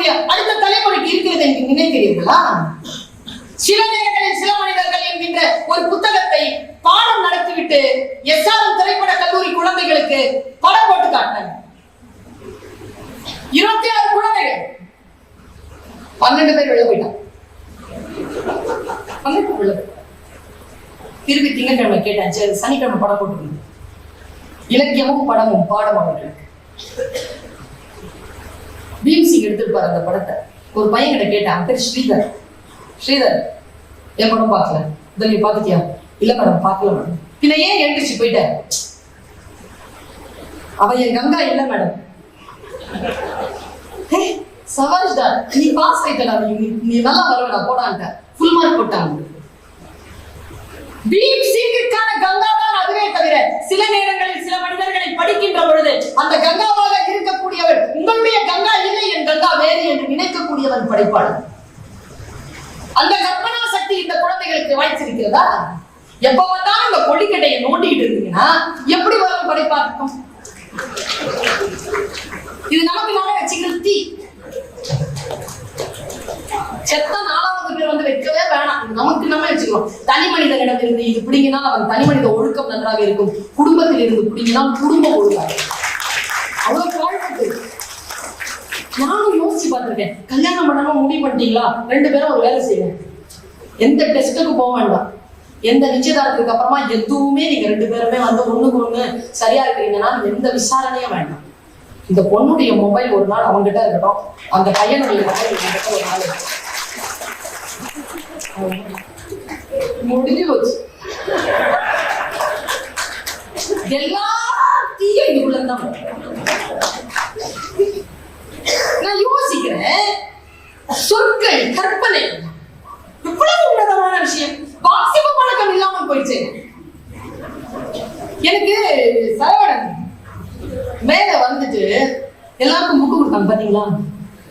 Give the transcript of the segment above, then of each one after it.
நம்முடைய அடுத்த தலைமுறைக்கு இருக்கிறது என்று நினைக்கிறீர்களா? சில நேரங்களில் சில மனிதர்கள் என்கின்ற ஒரு புத்தகத்தை பாடம் நடத்திவிட்டு SRM திரைப்பட கல்லூரி குழந்தைகளுக்கு படம் போட்டு காட்டினாங்க. 26 குழந்தைகள், 12 பேர் வெளியே போயிட்டாங்க. திருப்பி திங்கட்கிழமை கேட்டாச்சு, சனிக்கிழமை படம் போட்டு இலக்கியமும் படமும் பாடம் அவர்களுக்கு. பீம்சிங் எடுத்துருப்பாரு அந்த படத்தை. ஒரு பையன் கிட்ட கேட்டான், பேர் ஸ்ரீதர். ஸ்ரீதர், என் படம் பார்க்கல, இதை நீ பார்த்துட்டியா? இல்ல மேடம் பார்க்கல மேடம். பின்ன ஏன் எழுந்திரிச்சு போயிட்ட? அவன் என் கங்கா இல்ல மேடம். சவால்டா, நீ பாஸ் ஆயிட்டா, நீ நல்லா வரவேடா போடான்ட்ட ஃபுல் மார்க் போட்டாங்க. பீம்சிங்குக்கான கங்கா தான் அதுவே தவிர சில நேரங்களில் சில மனிதர்களை படிக்கின்ற பொழுது அந்த கங்காவாக இருக்கக்கூடியவர் உங்களுடைய கங்கா இல்லை, என் கங்கா வேறு என்று நினைக்கக்கூடியவன் படைப்பாளர். அந்த கற்பனா சக்தி இந்த குழந்தைகளுக்கு வாய்ச்சிருக்கிறதா? எப்ப பார்த்தாலும் இந்த கொடிக்கட்டையை நோண்டிட்டு இருந்தீங்கன்னா எப்படி வரும் படைப்பாக்கும்? இது நமக்கு நாம வச்சுக்கிற தீ. செத்த 4வது பேர் வந்து வைக்கவே வேணாம், நமக்கு நம்ம வச்சுக்கிறோம். தனி மனிதனிடம் இருந்து இது பிடிங்கினா அவன் தனி மனித ஒழுக்கம் நன்றாக இருக்கும், குடும்பத்தில் இருந்து பிடிங்கினா குடும்பம் ஒழுங்காக. அவ்வளவு வாழ்க்கை. நானும் யோசிச்சு பார்த்திருக்கேன். கல்யாணம் பண்ணணும் முடிவு பண்ணிட்டீங்களா, 2 பேரும் ஒரு வேலை செய்யுங்க. எந்த டெஸ்ட்டுக்கு போக வேண்டாம், எந்த நிச்சயதாரத்துக்கு அப்புறமா எதுவுமே நீங்க 2 பேருமே வந்து ஒண்ணுக்கு ஒண்ணு சரியா இருக்கிறீங்கன்னா எந்த விசாரணையும் வேண்டாம். இந்த பொண்ணுடைய மொபைல் ஒரு நாள் அவங்ககிட்ட இருக்கட்டும், அந்த பையனுடைய மொபைல் ஒரு நாள் முடிஞ்சு போச்சு. எல்லாத்தையும் இதுக்குள்ளதான் நான் யோசிக்கிறேன். சொற்கள், கற்பனை இவ்வளவு உன்னதமான விஷயம் வாசிப்பு பழக்கம் இல்லாமல் போயிடுச்சு. எனக்கு சரவணன் மேல வந்துட்டு எல்லாருக்கும் புக்கு கொடுத்தாங்க, பாத்தீங்களா?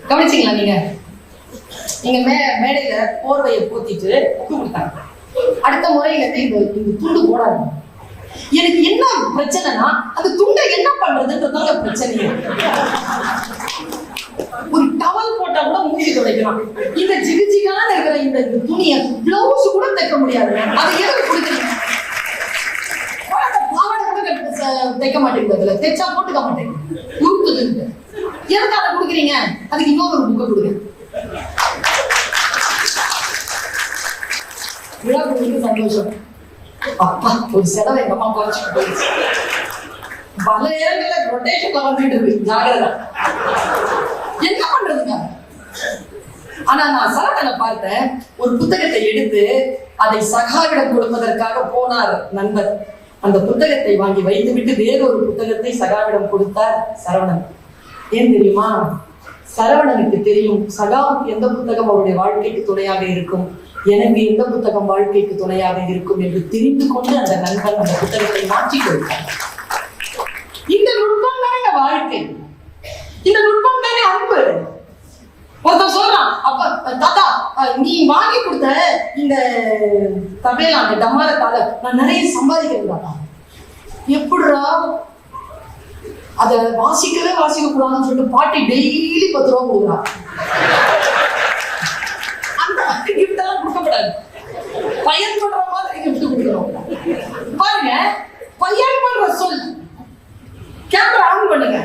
கவனிச்சிங்களா? நீங்க மேடையில போர்வையை போத்திட்டு புக்கு கொடுத்தாங்க. அடுத்த முறையில இந்த துண்டு போடாது. எனக்கு என்ன பிரச்சனைனா அந்த துண்டை என்ன பண்றதுன்றதாங்க பிரச்சனை. ஒரு டவல் போட்டா கூட மூஞ்சி துடைக்கலாம். இந்த ஜிகிஜிகான இருக்கிற இந்த துணியை பிளவுஸ் கூட தைக்க முடியாது. அதை எதுக்கு கொடுக்குறீங்க? பாவாடை கூட தைக்க மாட்டேங்குது, தைச்சா போட்டுக்க மாட்டேங்குது, உருக்குது. எதுக்கு அதை கொடுக்குறீங்க? அதுக்கு இன்னொரு புக்கை கொடுங்க. விழா கொடுத்து சந்தோஷம். அப்பா ஒரு செலவு எங்க அம்மா குறைச்சிட்டு போயிடுச்சு. பல நேரங்கள்ல ரொட்டேஷன்ல வந்துட்டு இருக்கு, ஜாகிரதா. என்ன பண்றதுங்க? ஆனா நான் சரவணனை பார்த்தேன், ஒரு புத்தகத்தை எடுத்து அதை சகாவிடம் கொடுப்பதற்காக போனார் நண்பர். அந்த புத்தகத்தை வாங்கி வைத்து விட்டு வேறொரு புத்தகத்தை சகாவிடம் கொடுத்தார் சரவணன். ஏன் தெரியுமா? சரவணனுக்கு தெரியும் சகாவுக்கு எந்த புத்தகம் அவருடைய வாழ்க்கைக்கு துணையாக இருக்கும், எனக்கு எந்த புத்தகம் வாழ்க்கைக்கு துணையாக இருக்கும் என்று தெரிந்து கொண்டு அந்த நண்பன் அந்த புத்தகத்தை மாற்றி கொடுத்தார். இந்த நுட்பம் தானே வாழ்க்கை, இந்த நுட்பம் தானே அன்பு. ஒருத்தன் சொல்றான், அப்ப தாத்தா நீ வாங்கி கொடுத்த இந்த தபேலா அந்த டம்மாரத்தால நான் நிறைய சம்பாதிக்கிறேன் தாத்தா. எப்படிடா? அத வாசிக்கவே வாசிக்க கூடாதுன்னு சொல்லிட்டு பாட்டி டெய்லி 10 ரூபா கொடுக்குறான். அந்த கிஃப்ட் எல்லாம் கொடுக்கப்படாது, பயன்படுற மாதிரி கிஃப்ட் கொடுக்குறோம். பாருங்க, பயன்படுற சொல். கேமரா ஆன் பண்ணுங்க.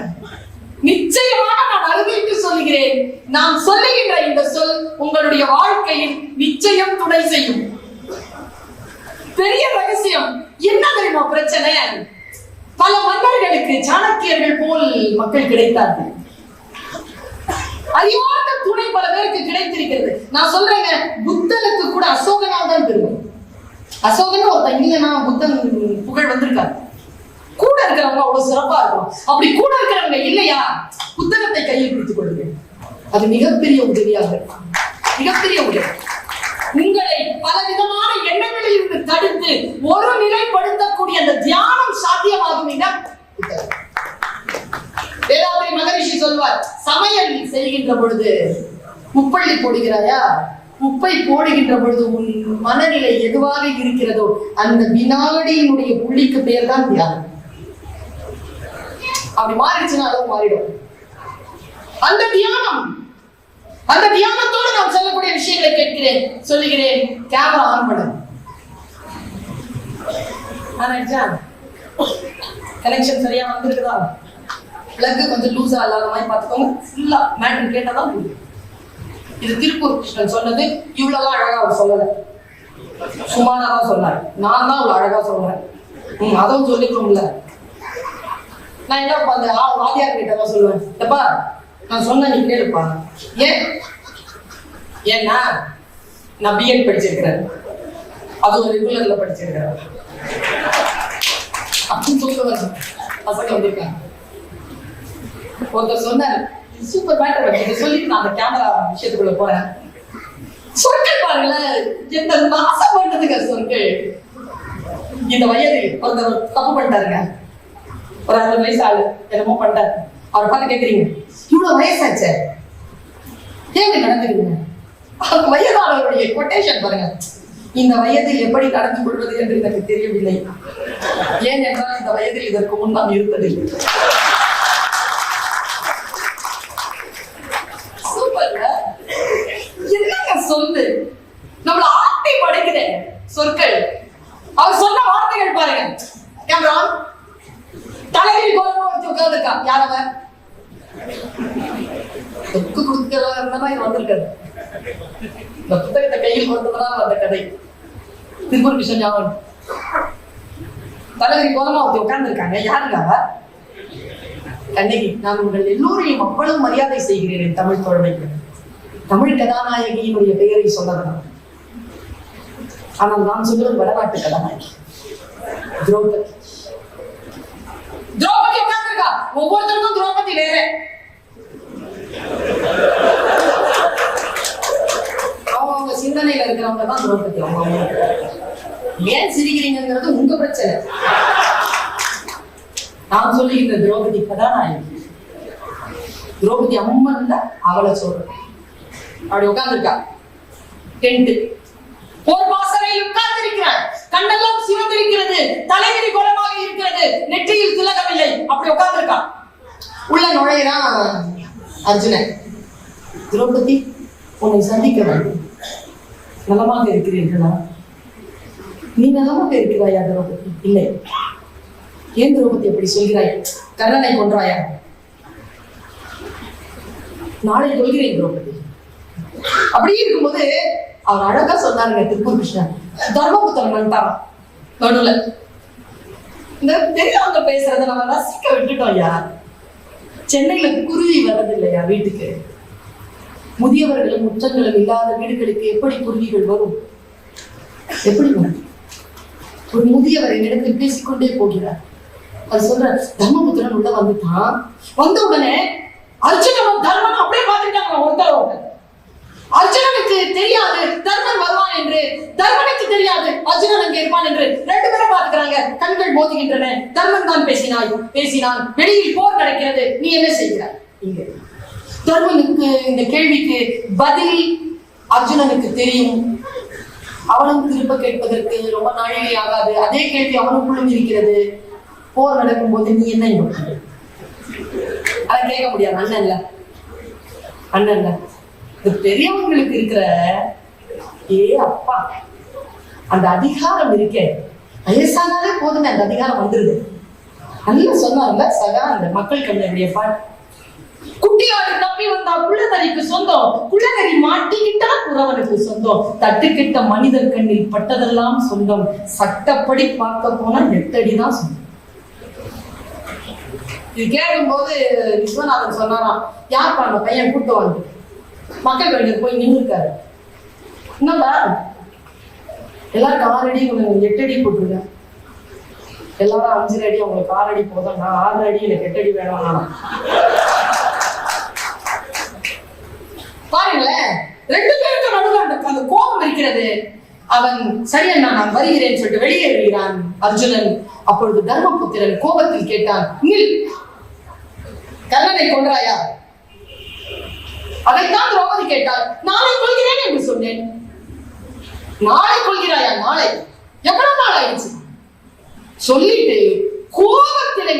நிச்சயமாக நான் அனுபவித்து சொல்லுகிறேன், நான் சொல்லுகின்ற இந்த சொல் உங்களுடைய வாழ்க்கையில் நிச்சயம் துணை செய்யும். பெரிய ரகசியம் என்ன தெரியுமா? பிரச்சனை பல மன்னர்களுக்கு சாணக்கியர்கள் போல் மக்கள் கிடைத்தார்கள். அறிவார்ந்த துணை பல பேருக்கு கிடைத்திருக்கிறது. நான் சொல்றேங்க, புத்தனுக்கு கூட அசோகனால் தான் பெருமை. அசோகன் ஒருத்தன் இல்லைன்னா புத்தன் புகழ் வந்திருக்காரு. கூட இருக்கிறவங்க அவ்வளவு சிறப்பா இருக்கும். அப்படி கூட இருக்கிறவங்க இல்லையா, புத்தகத்தை கையில் பிடித்துக் கொள்ளுங்க. அது மிகப்பெரிய உதவியாக இருக்கும், மிகப்பெரிய உதவி. உங்களை பல விதமான எண்ணங்களில் இருந்து தடுத்து ஒரு நிலைப்படுத்தக்கூடிய அந்த தியானம் சாத்தியமாகும் இடம் புத்தகம். வேதாத்ரி மகரிஷி சொல்வார், சமையல் செய்கின்ற பொழுது உப்பள்ளி போடுகிறாயா, உப்பை போடுகின்ற பொழுது உன் மனநிலை எதுவாக இருக்கிறதோ அந்த வினாடியினுடைய புள்ளிக்கு பெயர் தான் தியானம். அப்படி மாறிடுச்சுன்னா அளவு மாறிடும். அந்த தியானம் அந்த தியானத்தோடு நான் சொல்லக்கூடிய விஷயங்களை கேட்கிறேன், சொல்லுகிறேன். கேமரா ஆன் பண்ணு. கனெக்ஷன் சரியா வந்திருக்குதா? பிளக் கொஞ்சம் லூஸா இல்லாத மாதிரி பாத்துக்கோங்க. ஃபுல்லா மேட்டர் கேட்டாதான் புரியும். இது திருப்பூர் கிருஷ்ணன் சொன்னது. இவ்வளவுதான் அழகா அவர் சொல்லல, சுமாராதான் சொன்னார். நான் தான் அவ்வளவு அழகா சொல்றேன். அதுவும் சொல்லிக்கணும்ல. நான் என்ன அந்த வாத்தியார் கிட்ட தான் சொல்லுவேன், எப்பா நான் சொன்ன நீ கேளுப்பா. ஏன்னா நான் பிஎட் படிச்சிருக்கிறேன், அதுவும் ரெகுலர்ல படிச்சிருக்கிறேன் அப்படின்னு சொல்லுவாங்க. பசங்க வந்திருக்காங்க. ஒருத்தர் சொன்னார், சூப்பர் மேட்டர் சொல்லிட்டு நான் அந்த கேமரா விஷயத்துக்குள்ள போறேன். சொற்கள் பாருங்களேன், எந்த நாசம் பண்ணதுங்க சொற்கள். இந்த வயது ஒருத்தர் தப்பு பண்ணிட்டாருங்க, ஒரு 60 வயசு ஆளு என்னமோ பண்ணிட்டாரு. அவரை பார்த்து கேட்குறீங்க, இவ்வளவு வயசாச்சே ஏன் நடந்துக்கிறீங்க? அந்த வயதானவருடைய கொட்டேஷன் பாருங்க. இந்த வயதில் எப்படி நடந்து கொள்வது என்று எனக்கு தெரியவில்லை, ஏனென்றால் இந்த வயதில் இதற்கு முன் நான் இருந்ததில்லை. சூப்பர்ல, என்னங்க சொல்லு, நம்மள ஆட்டி படைக்குதே சொற்கள். அவர் சொன்ன வார்த்தைகள் பாருங்க. கேமரா தலையில் கோலமா வச்சு உட்கார்ந்துருக்கா. யாரவன் தொக்கு கொடுக்கலாம் இருந்தா இது வந்திருக்காது. இந்த புத்தகத்தை கையில் கொடுத்ததுதான் அந்த கதை. திருப்பூர் கிருஷ்ணன் ஞாபகம். தலைவரி கோலமா வச்சு உட்கார்ந்துருக்காங்க. யாருங்க அவ? கண்ணகி. நான் உங்கள் எல்லோரையும் அவ்வளவு மரியாதை செய்கிறேன் என் தமிழ் தோழமைக்கு. தமிழ் கதாநாயகியினுடைய பெயரை சொல்லலாம். ஆனால் நான் சொல்லுவது வடநாட்டு கதாநாயகி திரௌபதி. திரௌபதி உட்கார்ந்துருக்கா. ஒவ்வொருத்தருக்கும் திரௌபதி வேற. அவங்க சிந்தனையில இருக்கிறவங்க தான் திரௌபதி. அவங்க ஏன் சிரிக்கிறீங்கிறது உங்க பிரச்சனை. நான் சொல்லுகின்ற திரௌபதி கதாநாயகி, திரௌபதி அம்மன் தான் அவளை சொல்றேன். அப்படி உட்கார்ந்துருக்கா. டென்ட் போர் வாசலையில் உட்கார்ந்திருக்கிறார். கண்ணெல்லாம் சிவந்திருக்கிறது, தலைவிரி கோலமாக இருக்கிறது, நெற்றியில் திலகமில்லை. அப்படி உட்கார்ந்திருக்கா. உள்ள நுழையிறான் அர்ஜுனன். திரௌபதி, உன்னை சந்திக்க வேண்டும். நலமாக இருக்கிறீர்களா? நீ நலமாக இருக்கிறாயா திரௌபதி? இல்லை. ஏன் திரௌபதி எப்படி சொல்கிறாய்? கர்ணனை கொன்றாயா? நாளை கொள்கிறேன் திரௌபதி. அப்படி இருக்கும்போது அவர் அழகா சொன்னாருங்க திருப்பூர் கிருஷ்ணன். தர்மபுத்திரன் வந்துட்டான் நடுவுல. இந்த பெரியவங்க பேசுறத நம்ம ரசிக்க விட்டுட்டோம். ஐயா, சென்னையில குருவி வர்றது இல்லையா வீட்டுக்கு? முதியவர்களும் முற்றங்களும் இல்லாத வீடுகளுக்கு எப்படி குருவிகள் வரும்? எப்படி வரும்? ஒரு முதியவர் என்னிடத்தில் பேசிக்கொண்டே போகிறார். அது சொல்ற, தர்மபுத்திரன் உள்ள வந்துட்டான். வந்த உடனே அர்ஜுனன் தர்மன் அப்படியே பார்த்துட்டாங்க. ஒருத்தர் அர்ஜுனனுக்கு தெரியாது தர்மன் வருவான் என்று, தர்மனுக்கு தெரியாது அர்ஜுனன் அங்கே இருப்பான் என்று. 2 பேரும் பார்த்துக்கிறாங்க. கண்கள் மோதுகின்றன. தர்மன் தான் பேசினான். வெளியில் போர் நடக்கிறது. நீ என்ன செய்கிறாய் இங்க? தர்மனுக்கு இந்த கேள்விக்கு பதில் அர்ஜுனனுக்கு தெரியும். அவனும் திரும்ப கேட்பதற்கு ரொம்ப நாழிகை ஆகாது. அதே கேள்வி அவனுக்குள்ளும் இருக்கிறது. போர் நடக்கும் போது நீ என்ன அதை கேட்க முடியாது. அண்ணன்ல பெரியவங்களுக்கு இருக்கிற அப்பா அந்த அதிகாரம் இருக்கே, வயசானாலே போதுமே அந்த அதிகாரம் வந்துருது. நல்லா சொன்னார்ல சகா அந்த மக்கள் கண்ணுடைய பாட்டு. குட்டியாடு தப்பி வந்தா குள்ளநரிக்கு சொந்தம், குள்ளநரி மாட்டிக்கிட்டா குறவனுக்கு சொந்தம், தட்டுக்கிட்ட மனிதர் கண்ணில் பட்டதெல்லாம் சொந்தம், சட்டப்படி பார்க்க போனா 8 அடிதான் சொந்தம். இது கேட்கும் போது விஸ்வநாதன் சொன்னாராம், யார் அந்த பையன் கூட்டுவாங்க? மக்கள் கலைஞர் போய் நின்று இருக்காரு. என்னப்பா எல்லாரும் 6 அடி, உங்களுக்கு 8 அடி போட்டுருங்க. எல்லாரும் 5 அடி, அவங்களுக்கு 6 அடி போதும். நான் 6 அடி, எனக்கு 8 அடி வேணும். பாருங்களேன், 2 பேருக்கு நடுவில் அந்த கோபம் இருக்கிறது. அவன் சரி அண்ணா நான் வருகிறேன் சொல்லிட்டு வெளியேறுகிறான் அர்ஜுனன். அப்பொழுது தர்மபுத்திரன் கோபத்தில் கேட்டான், நில், கர்ணனை கொன்றாயா? அதைத்தான் திரௌபதி கேட்டாள். நாளை கொள்கிறேன் என்று சொன்னேன். நாளை கொள்கிறாயா? நாளை எவ்வளவு நாள் ஆயிடுச்சு சொல்லிட்டு கோபத்தில்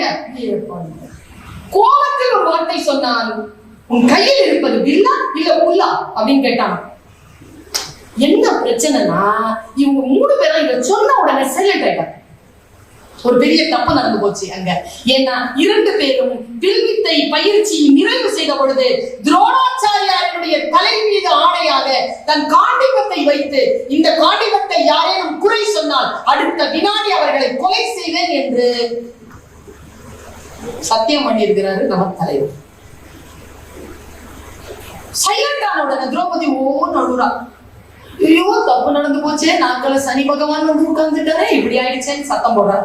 ஒரு வார்த்தை சொன்னான், உன் கையில் இருப்பது வில்லா இல்ல புல்லா அப்படின்னு கேட்டான். என்ன பிரச்சனைனா இவங்க 3 பேரும் இத சொன்ன உடனே சைலண்ட் ஆயிட்டாங்க. ஒரு பெரிய தப்பு நடந்து போச்சு அங்க. ஏன்னா 2 பேரும் வில்வித்தை பயிற்சி நிறைவு செய்த பொழுது துரோணாச்சாரியாருடைய தலை மீது ஆணையாக தன் காண்டிபத்தை வைத்து, இந்த காண்டிபத்தை யாரேனும் குறை சொன்னால் அடுத்த வினாடி அவர்களை கொலை செய்வேன் என்று சத்தியம் பண்ணியிருக்கிறாரு நம்ம தலைவர். சைலண்ட் ஆன உடனே திரௌபதி ஓன்னு அழுறா. ஐயோ தப்பு நடந்து போச்சே, நாட்கள சனி பகவான் வந்து உட்கார்ந்துட்டாரே, இப்படி ஆயிடுச்சேன்னு சத்தம் போடுறா.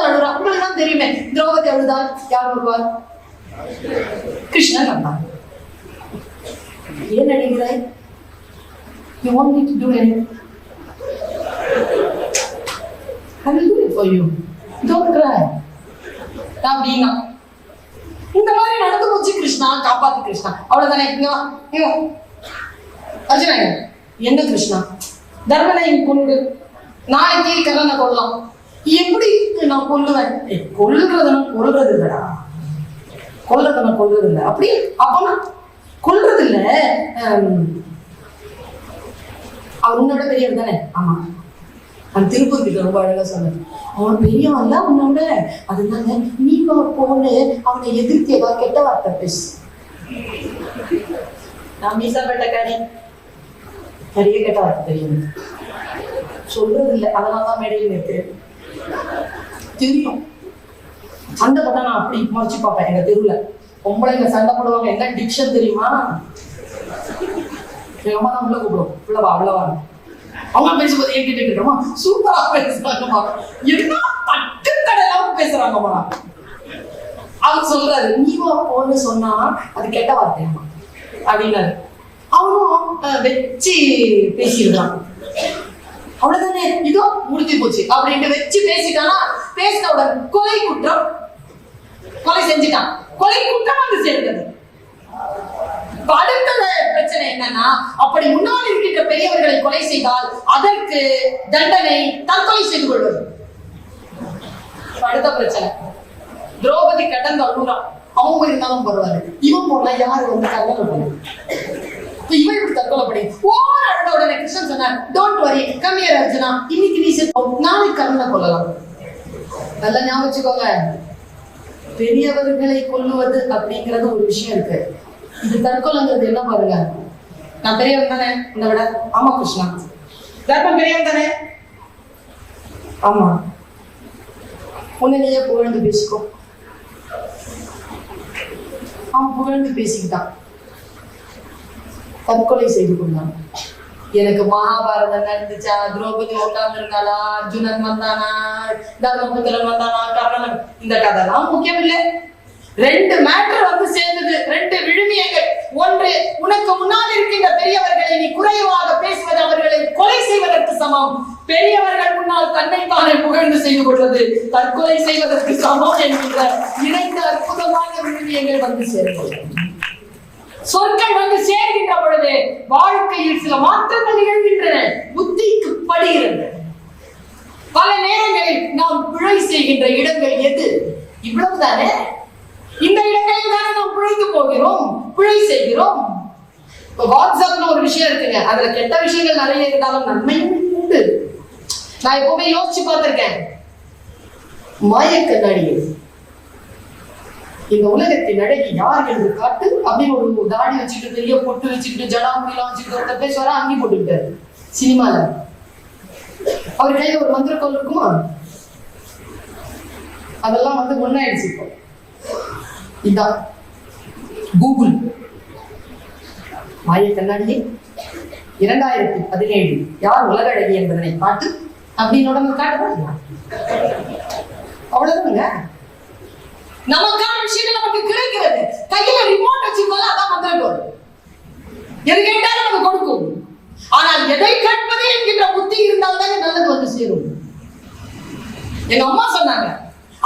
அழுறா. உங்களுக்கு தான் தெரியுமே, திரௌபதி அழுதால் யார் வருவார்? கிருஷ்ணன் வந்தான். ஏன் நினைக்கிறாய்? You want me to do anything? I will do it for you. Don't cry. அப்படின்னா இந்த மாதிரி நடந்து போச்சு கிருஷ்ணா, காப்பாத்து கிருஷ்ணா. அவ்வளவுதானே. அர்ஜுனா என்ன கிருஷ்ணா, தர்மனை கொண்டு நாளைக்கு கர்ணனை கொள்ளலாம். எப்படி நான் கொல்லுவேன்? கொல்றது இல்லடா, கொல்றது இல்லை. அப்படி அப்பனா கொல்றது இல்ல, அவர் உன்னோட பெரியவர் தானே? ஆமா. அந்த திருப்பூர் கிட்ட ரொம்ப அழகா சொன்னார். அவன் பெரியவன் இல்ல உன்னோட, அதனால நீ போன்னு அவனை எதிர்த்து ஏதாவது கெட்ட வார்த்தை பேசு. நான் மீசாப்பட்ட நிறைய கெட்ட வார்த்தை தெரியும், சொல்றது இல்லை. அதனாலதான் மேடையில் நிற்கிறேன். தெரியும் சண்டை போட்டா நான் அப்படி மறைச்சு பார்ப்பேன். எங்க தெருவுல பொம்பளைங்க சண்டை போடுவாங்க. என்ன டிக்ஷன் தெரியுமா? எங்க அம்மா தான் உள்ள கூப்பிடும், உள்ளவா உள்ளவா. அவங்க பேசும்போது ஏன் கேட்டு இருக்கோமா, சூப்பரா பேசுறாங்கம்மா, என்ன தட்டு தடையெல்லாம் பேசுறாங்கம்மா. அவர் சொல்றாரு, நீவா போன்னு சொன்னா அது கெட்ட வார்த்தையம்மா அப்படின்னாரு. அவனும் வச்சு பேசிடுறான். அவ்வளவுதானே, இதோ முடிஞ்சு போச்சு அப்படின்ட்டு வச்சு பேசிட்டானா, பேசினவுடன் கொலை குற்றம், கொலை செஞ்சுட்டான், கொலை குற்றம் வந்து சேர்ந்தது. அடுத்த பிரச்சனை என்னன்னா, அப்படி முன்னால் இருக்கின்ற பெரியவர்களை கொலை செய்தால் அதற்கு தண்டனை தற்கொலை செய்து கொள்வது. அடுத்த பிரச்சனை, திரௌபதி கடந்து அழுறான். அவங்க இருந்தாலும் பரவாயில்ல, இவன் போனா யாரு வந்து தற்கொலை பண்ணு, இவன் இப்படி தற்கொலை பண்ணி அழுத உடனே கிருஷ்ணன் சொன்னார், don't worry, come here Arjuna, இன்னைக்கு நீ செத்தோம், நாளைக்கு கர்ணனை கொல்லலாம். நல்லா ஞாபகம் வச்சுக்கோங்க, பெரியவர்களை கொல்லுவது அப்படிங்கிறது ஒரு விஷயம் இருக்கு. இது தற்கொலைங்கிறது என்ன பாருங்க, நான் பெரியவன் தானே உன்னை விட? ஆமா கிருஷ்ணா. தர்மம் பெரியவன் தானே? ஆமா. உன்னை நீயே புகழ்ந்து பேசிக்கோ. அவன் புகழ்ந்து பேசிக்கிட்டான், தற்கொலை செய்து கொண்டான். எனக்கு மகாபாரதம் நடந்துச்சா, திரௌபதி உட்கார்ந்து இருந்தாளா, அர்ஜுனன் வந்தானா, தர்மபுத்திரன் வந்தானா, கர்ணன், இந்த கதைலாம் முக்கியம் இல்லை. 2 மேட்டர் வந்து சேர்ந்தது, 2 விழுமியங்கள். ஒன்று, உனக்கு முன்னால் இருக்கின்ற பெரியவர்களை நீ குறைவாக பேசுவது அவர்களை கொலை செய்வதற்கு சமம். பெரியவர்கள் முன்னால் தன்னைத்தானே புகழ்ந்து செய்து கொள்வது தற்கொலை செய்வதற்கு சமம் என்கின்ற 2 அற்புதமான விழுமியங்கள் வந்து சேர்ந்தது. சொற்கள் வந்து சேர்கின்ற பொழுது வாழ்க்கையில் சில மாற்றங்கள் நிகழ்கின்றன, புத்திக்கு படுகிறது. பல நேரங்களில் நாம் பிழை செய்கின்ற இடங்கள் எது? இவ்வளவுதானே. இந்த இடங்களில் தானே நாம் பிழைத்து போகிறோம், பிழை செய்கிறோம். வாட்ஸ்அப்னு ஒரு விஷயம் இருக்குங்க, அதுல கெட்ட விஷயங்கள் நிறைய இருந்தாலும் நன்மையும் உண்டு. நான் எப்பவுமே யோசிச்சு பார்த்திருக்கேன், மாய கண்ணாடி, இந்த உலகத்தின் அழகி யார் என்று காட்டு அப்படின்னு ஒரு தாடி வச்சுக்கிட்டு, பெரிய பொட்டு வச்சுக்கிட்டு, ஜடாமுடியெல்லாம் வச்சுக்கிட்டு ஒருத்தர் பேசுவாரா, அங்கி போட்டுக்கிட்டாரு சினிமால. அவர் கையில ஒரு மந்திரக்கோள் இருக்குமா? அதெல்லாம் வந்து ஒன்னாயிடுச்சு. இப்போ இதான் கூகுள் மாய கண்ணாடியை 2017 யார் உலக அழகி என்பதனை காட்டு அப்படின்னு உடம்பு காட்டுவாங்க. அவ்வளவுதானுங்க. நமக்கான விஷயங்கள் நமக்கு கிடைக்கிறது. கையில ரிமோட் வச்சிருக்கோம், அதான் மந்திரக்கோள். எது கேட்டாலும் நமக்கு கொடுக்கும். ஆனால் எதை கேட்பது என்கின்ற புத்தி இருந்தால்தான் நல்லது வந்து சேரும். எங்க அம்மா சொன்னாங்க,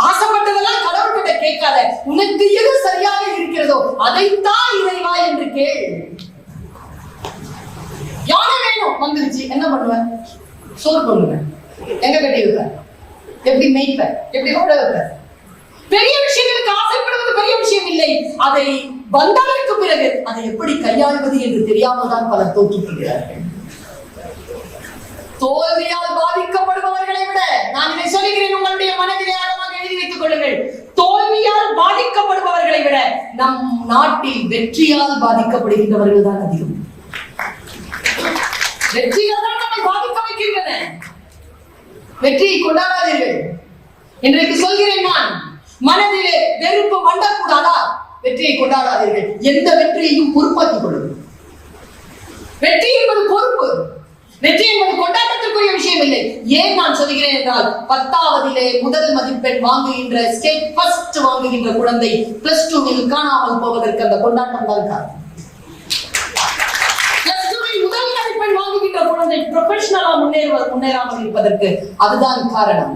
ஆசைப்பட்டதெல்லாம் கடவுள்கிட்ட கேட்காத, உனக்கு எது சரியாக இருக்கிறதோ அதைத்தான் இறைவா என்று கேள். யானை வேணும் வந்துருச்சு, என்ன பண்ணுவேன்? சோறு பண்ணுவேன். எங்க கட்டி வைப்பேன்? எப்படி மேய்ப்பேன்? எப்படி ஓட வைப்பேன்? பெரிய விஷயங்களுக்கு ஆசைப்படுவது பெரிய விஷயம் விஷயம் இல்லை. அதை வந்ததற்கு பிறகு அதை எப்படி கையாளுவது என்று தெரியாமல் தான் பலர் தோற்றுகிறார்கள். தோல்வியால் பாதிக்கப்படுபவர்களை விட, நான் இதை சொல்லுகிறேன், உங்களுடைய மனதிலே ஆழமாக எழுதி வைத்துக் கொள்ளுங்கள், தோல்வியால் பாதிக்கப்படுபவர்களை விட நம் நாட்டில் வெற்றியால் பாதிக்கப்படுகின்றவர்கள் தான் அதிகம். வெற்றிகள் தான் நம்மை பாதிக்க வைக்கின்றன. வெற்றியை கொண்டாடாதீர்கள். இன்றைக்கு சொல்கிறேன் நான், மனதிலே வெறுப்பு மண்டக்கூடாதா? வெற்றியை கொண்டாடாதீர்கள். எந்த வெற்றியையும் பொறுப்பாக்கிக் கொள்ளுங்கள். வெற்றி என்பது பொறுப்பு. வெற்றி என்பது கொண்டாட்டத்திற்குரிய விஷயம் இல்லை. ஏன் நான் சொல்கிறேன் என்றால், 10ஆவதிலே முதல் மதிப்பெண் வாங்குகின்ற, ஸ்டேட் ஃபர்ஸ்ட் வாங்குகின்ற குழந்தை பிளஸ் 2 காணாமல் போவதற்கு அந்த கொண்டாட்டம் தான் காரணம். பிளஸ் 2 முதல் மதிப்பெண் வாங்குகின்ற குழந்தை ப்ரொஃபஷனலா முன்னேறாமல் இருப்பதற்கு அதுதான் காரணம்.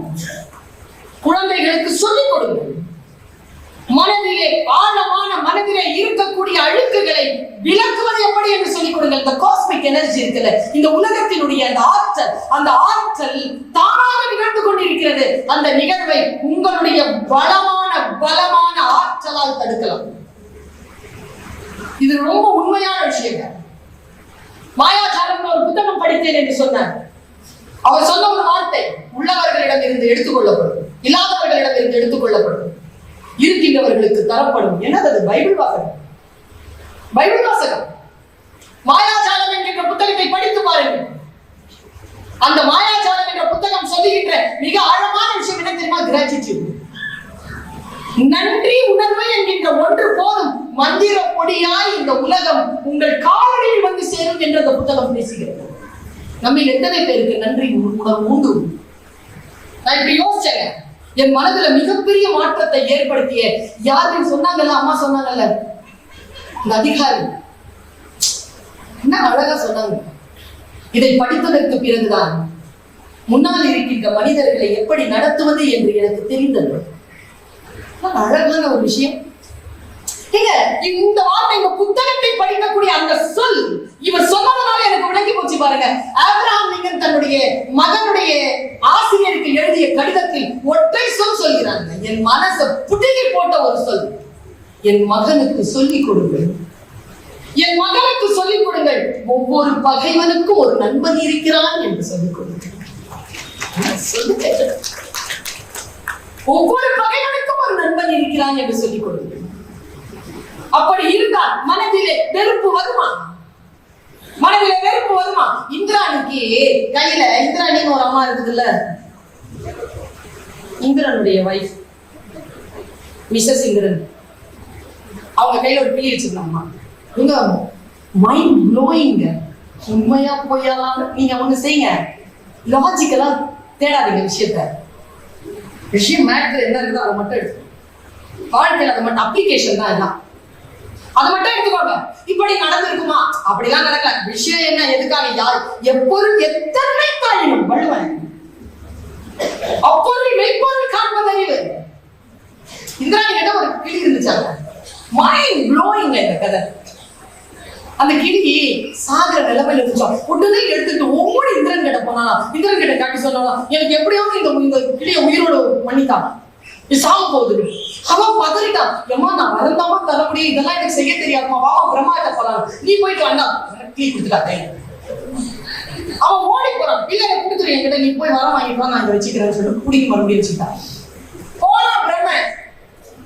குழந்தைகளுக்கு சொல்லிக் கொடுங்கள். மனதிலே ஆழமான மனதிலே இருக்கக்கூடிய அழுக்குகளை விளக்குவது எப்படி என்று சொல்லிக் கொடுங்கள். இந்த காஸ்மிக் எனர்ஜி இருக்குல்ல, இந்த உலகத்தினுடைய அந்த ஆற்றல் தானாக நிகழ்ந்து கொண்டிருக்கிறது. அந்த நிகழ்வை உங்களுடைய பலமான ஆற்றலால் தடுக்கலாம். இது ரொம்ப உண்மையான விஷயம். மாயாஜாலம் ஒரு புத்தகம் படித்தேன் என்று சொன்னார். அவர் சொன்ன ஒரு வார்த்தை, உள்ளவர்களிடம் இருந்து எடுத்துக்கொள்ளப்படும், இல்லாதவர்களிடம் இருந்து எடுத்துக்கொள்ளப்படும், இருக்கின்றவர்களுக்கு தரப்படும். என்னது? பைபிள் வாசகம். பைபிள் வாசகம். மாயாஜாலம் என்கின்ற புத்தகத்தை படித்து பாருங்கள். அந்த மாயாஜாலம் என்ற புத்தகம் சொல்லுகின்ற மிக ஆழமான விஷயம் என்ன தெரியுமா? கிராட்டிட்யூட். நன்றி உணர்வு என்கின்ற ஒன்று போதும், மந்திர பொடியாய் இந்த உலகம் உங்கள் காலடியில் வந்து சேரும் என்று அந்த புத்தகம் பேசுகிறது. நம்ம எத்தனை பேருக்கு நன்றி உணர்வு உண்டு? நான் இப்படி யோசிச்சேங்க. என் மனதுல மிகப்பெரிய மாற்றத்தை ஏற்படுத்திய யாருன்னு சொன்னாங்கல்ல, அம்மா சொன்னாங்கல்ல, இந்த அதிகாரி என்ன அழகா சொன்னாங்க. இதை படித்ததற்கு பிறகுதான் முன்னால் இருக்கின்ற மனிதர்களை எப்படி நடத்துவது என்று எனக்கு தெரிந்தது. அழகான ஒரு விஷயம். இந்த வார்த்தை, இந்த புத்தகத்தை படிக்கக்கூடிய அந்த சொல், இவர் சொன்னதுனால எனக்கு விளங்கி போச்சு பாருங்க. ஆபிரகாம் லிங்கன் தன்னுடைய மகனுடைய ஆசிரியருக்கு எழுதிய கடிதத்தில் ஒற்றை சொல் சொல்கிறாங்க. என் மனசை புடுங்கி போட்ட ஒரு சொல், என் மகனுக்கு சொல்லிக் கொடுங்கள், என் மகனுக்கு சொல்லிக் கொடுங்கள், ஒவ்வொரு பகைவனுக்கும் ஒரு நண்பன் இருக்கிறான் என்று சொல்லிக் கொடுங்கள். ஒவ்வொரு பகைவனுக்கும் ஒரு நண்பன் இருக்கிறான் என்று சொல்லிக் கொடுங்கள். அப்படி இருந்தால் மனதிலே வெறுப்பு வருமா? மனதிலே வெறுப்பு வருமா? இந்திராணிக்கு கையில, இந்திராணின்னு ஒரு அம்மா இருக்குதுல்ல, இந்திரனுடைய வைஃப் மிஸ்ஸஸ் இந்திரன், அவங்க கையில ஒரு கிளி வச்சிருந்தாங்க. இவங்க மைண்ட் ப்ளோயிங்க. உண்மையா போயாலாம் நீங்க ஒண்ணு செய்யுங்க, லாஜிக்கலா தேடாதீங்க விஷயத்த. விஷயம் மேட்டர் என்ன இருக்குதோ அதை மட்டும் எடுத்து வாழ்க்கையில் அதை மட்டும் அப்ளிகேஷன் தான் எல்லாம், அதை மட்டும் எடுத்துக்கோங்க. இப்படி நடந்திருக்குமா? அப்படிலாம் நடக்கல. விஷயம் என்ன, எதுக்காக, யார், எப்பொருள் எத்தனை தாயினும் வள்ளுவன் அப்பொருள் மெய்ப்பொருள் காண்பதறிவு. இந்திராணி கிட்ட ஒரு கிளி இருந்துச்சாங்க. மைண்ட் ப்ளோயிங் இந்த கதை. அந்த கிளி சாகர நிலைமையில இருந்துச்சா, உடனே எடுத்துட்டு ஒவ்வொரு இந்திரன் கிட்ட போனாலும், இந்திரன் கிட்ட காட்டி சொன்னாலும், எனக்கு எப்படியாவது இந்த கிளியை உயிரோட மன்னித்தான், சாக போகுது. அவன் பதறிட்டான். ஏமா நான் மறந்தாம தர முடியும், இதெல்லாம் எனக்கு செய்ய தெரியாதுமா, வாமா பிரம்மாட்ட போலாம், நீ போயிட்டு வேண்டாம், கிளி கொடுத்துட்டாத்தே. அவன் ஓடி போறான். இல்ல கொடுத்துரு என்கிட்ட, நீ போய் வர வாங்கிட்டு வா, நான் இங்க வச்சுக்கிறேன்னு சொல்லிட்டு குடிக்க மறுபடியும் வச்சுக்கிட்டான். போனா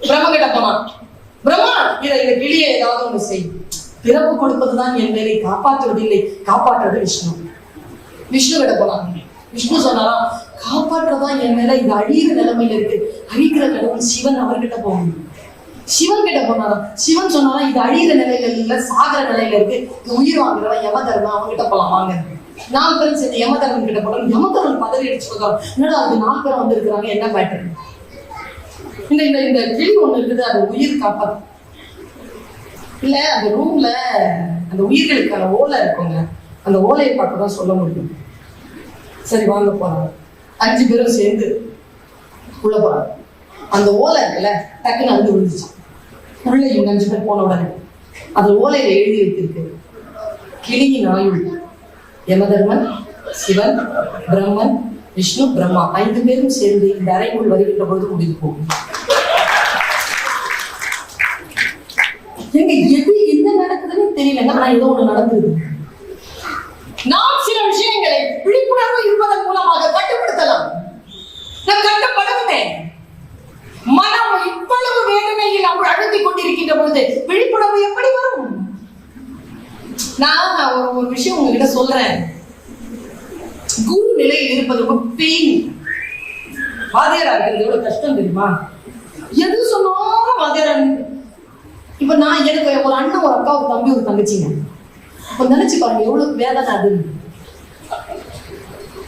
பிரம்ம கிட்ட போனான். பிரம்மா, இந்த கிளியை ஏதாவது ஒண்ணு செய். பிறப்பு கொடுப்பதுதான் என் வேலை, காப்பாற்றுவதில்லை, காப்பாற்றுறது விஷ்ணு. விஷ்ணு கிட்ட போனாங்க. விஷ்ணு சொன்னாராம், காப்பாற்றதான் என் மேல, இது அழிகிற நிலைமையில இருக்கு, அழிக்கிற கடவுள் சிவன், அவர்கிட்ட போகணும். சிவன் கிட்ட போனாராம். சிவன் சொன்னாராம், இது அழிகிற நிலையில இல்ல, சாகர நிலையில இருக்கு, உயிர் வாங்குறவன் யமதர்மன், அவங்க கிட்ட போலாம் வாங்க. 4 பேரும் சேர்ந்து யமதர்மன் கிட்ட போனோம். யமதர்மன் பதறி அடிச்சு சொல்றாரு, என்னடா அது 4 பேரும் வந்திருக்கிறாங்க, என்ன பேட்டர்? இந்த கிளி ஒண்ணு இருக்குது, அது உயிர் காப்பாத்து இல்ல. அந்த ரூம்ல அந்த உயிர்களுக்கான ஓலை இருக்குங்க, அந்த ஓலையை பார்க்கதான் சொல்ல முடியும். சரி வாங்க போறாங்க. 5 பேரும் சேர்ந்து உள்ள போறாங்க. அந்த ஓலை இருக்குல்ல, டக்குன்னு அழுது விழுந்துச்சான். உள்ள இவங்க 5 பேர் போன உடனே அந்த ஓலையில எழுதி வைத்திருக்கு, கிளியின் ஆயுள் யமதர்மன், சிவன், பிரம்மன், விஷ்ணு, பிரம்மா 5 பேரும் சேர்ந்து இந்த அறைக்குள் வருகின்ற பொழுது முடிந்து போகும். எங்க எது என்ன நடக்குதுன்னு தெரியலங்க. ஆனா ஏதோ ஒண்ணு நடக்குது. நாம் சில விஷயங்களை விழிப்புணர்வு இருப்பதன் மூலமாக கட்டுப்படுத்தலாம். நாம் கட்டப்படவே மனம் இவ்வளவு வேதனையில் அவர் அழுத்திக் கொண்டிருக்கின்ற பொழுது விழிப்புணர்வு எப்படி வரும்? நான் ஒரு விஷயம் உங்ககிட்ட சொல்றேன். குரு நிலையில் இருப்பது ரொம்ப பெயின். வாத்தியாரா இருக்கிறது எவ்வளவு கஷ்டம் தெரியுமா? எது சொன்னாலும் வாத்தியாரா. இப்ப நான் எனக்கு ஒரு அண்ணன், ஒரு அக்கா, ஒரு தம்பி, ஒரு தங்கச்சிங்க. அப்ப நினைச்சு பாருங்க எவ்வளவு வேதனை அது.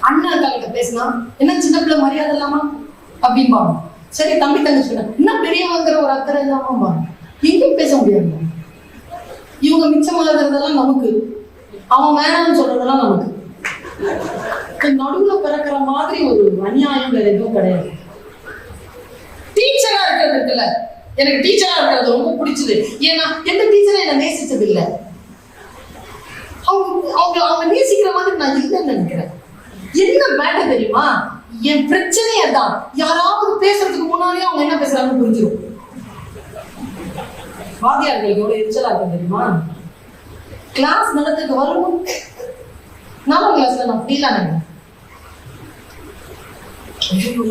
அண்ணன் அக்கா கிட்ட பேசினா என்ன சின்ன பிள்ளை மரியாதை இல்லாமா அப்படின்பாங்க. சரி தம்பி தங்கச்சி இன்னும் பெரியவங்கிற ஒரு அக்கறை இல்லாம எங்கேயும் பேச முடியாது. இவங்க மிச்சமாகிறதெல்லாம் நமக்கு, அவன் வேணாம்னு சொல்றதெல்லாம் நமக்கு. நடுவுல பிறக்கிற மாதிரி ஒரு அநியாயம் வேற எதுவும் கிடையாது. டீச்சரா இருக்கிறது இருக்குல்ல, எனக்கு டீச்சரா இருக்கிறது ரொம்ப பிடிச்சது. ஏன்னா எந்த டீச்சரை என்ன நேசிச்சது இல்லை. அவங்க நேசிக்கிற மாதிரி நான் இல்லைன்னு நினைக்கிறேன். என்ன மேட்டர் தெரியுமா? என் பிரச்சனையே தான். யாராவது பேசுறதுக்கு முன்னாடியே அவங்க என்ன பேசுறாங்கன்னு புரிஞ்சிடும். வாத்தியார்களுக்கு எவ்வளவு எரிச்சலா இருக்கும் தெரியுமா? கிளாஸ் நடத்துக்கு வரணும். 4ஆம் கிளாஸ்ல நான் ஃபெயிலானேன்.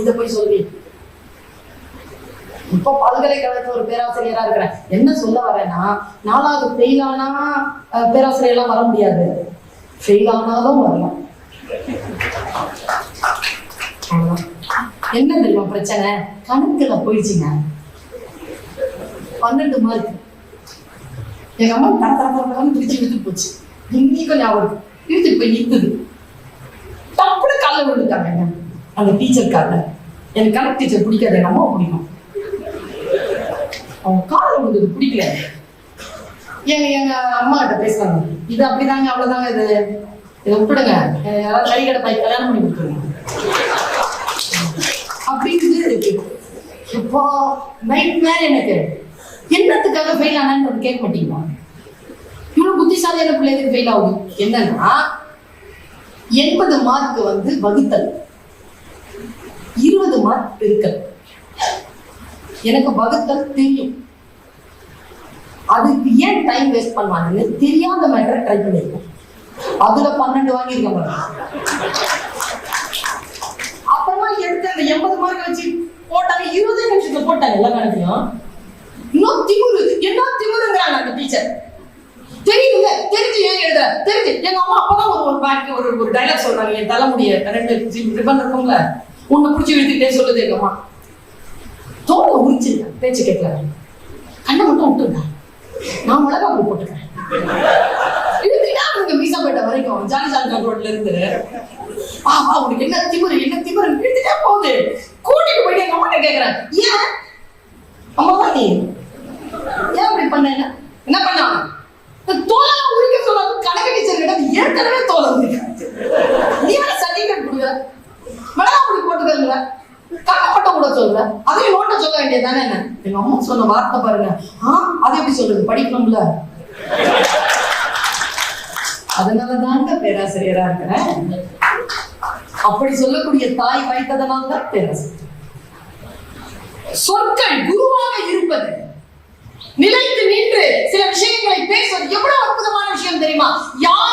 இதை போய் சொல்லி இப்போ பல்கலைக்கழகத்துல ஒரு பேராசிரியரா இருக்கிறேன். என்ன சொல்ல வரேன்னா, 4வது ஃபெயிலானா பேராசிரியர்லாம் வர முடியாது. ஃபெயில் ஆனாலும் வரலாம். என்ன தெரியுமா பிரச்சனை? கணக்குல போயிடுச்சுங்க. 12 மார்க். எங்க அம்மா தரத்தரன்னு பிடிச்சு இழுத்துட்டு போச்சு. இன்னைக்கும் ஞாபகம் இழுத்துட்டு போய் நிற்குது. டப்புனு காலில் விழுந்துட்டாங்க அந்த டீச்சர் காலில். எனக்கு கணக்கு டீச்சர் பிடிக்காது, எங்க அம்மா பிடிக்கும். அவங்க காலில் விழுந்தது பிடிக்கல. எங்க அம்மா கிட்ட பேசுறாங்க, இது அப்படிதாங்க, அவ்வளவுதாங்க, இதை விட்டுடுங்க, யாராவது கை கடை பாய் கல்யாணம் பண்ணி கொடுத்துருங்க அப்படின்னு. இப்போ நைட் மேல எனக்கு என்னத்துக்காக ஃபெயில் ஆனான்னு கேட்க மாட்டீங்களா? இவ்வளவு புத்திசாலியான பிள்ளைகளுக்கு ஃபெயில் ஆகுது. என்னன்னா 80 மார்க் வகுத்தல், 20 மார்க் பெருக்கல். எனக்கு வகுத்தல் தெரியும். அதுக்கு ஏன் டைம் வேஸ்ட் பண்ணுவாங்கன்னு தெரியாத மேட்டரை ட்ரை பண்ணிருக்கேன். அதுல 12 வாங்கியிருக்கேன். அப்புறமா எடுத்து அந்த 80 மார்க் வச்சு போட்டாங்க. 20 நிமிஷத்துல போட்டாங்க எல்லா கணக்கையும். இன்னும் திமுரு, என்ன திமுருங்கிறாங்க அந்த டீச்சர். தெரியுதுங்க, தெரிஞ்சு ஏன் எழுத தெரிஞ்சு. எங்க அம்மா அப்பதான் ஒரு டைலாக் சொல்றாங்க. என் தலைமுடிய 2 ரிப்பன் இருக்கும்ல, உன்னை பிடிச்சி இழுத்துக்கிட்டே சொல்லுது எங்க அம்மா. தோலை உரிச்சிருங்க, பேச்சு கேட்கல. கண்ணை மட்டும் விட்டுருங்க, நான் மிளகா அப்படி போட்டுக்கிறேன். இழுத்துட்டா மீசாப்பேட்டை வரைக்கும் ஜாலி ஜாலிகான் ரோட்ல இருந்து உனக்கு என்ன திமுரு இழுத்துட்டே போகுது. கூட்டிட்டு போயிட்டு எங்க அம்மா கேட்கிறேன், ஏன் அம்மா நீ ஏன் அப்படி பண்ண? என்ன பண்ணா? தோலெல்லாம் உரிக்க சொல்லாது. கணக்கு டீச்சர் கிட்ட ஏற்கனவே தோலை உரிக்க, நீ வேணா சர்டிபிகேட் கொடுக்குற, மிளகா அப்படி போட்டுக்கல, கணப்பட்ட கூட சொல்ற, அதையும் நோட்ட சொல்ல வேண்டியதானே. என்ன எங்க அம்மா சொன்ன வார்த்தை பாருங்க. அது எப்படி சொல்றது? படிக்கணும்ல. அதனாலதாங்க பேராசிரியரா இருக்கிறேன். அப்படி சொல்லக்கூடிய தாய் வைத்ததனால்தான் பேராசிரியர். சொற்கள் குருவாக இருப்பது, நிலைத்து நின்று சில விஷயங்களை பேசுவது எவ்வளவு அற்புதமான விஷயம் தெரியுமா? யார்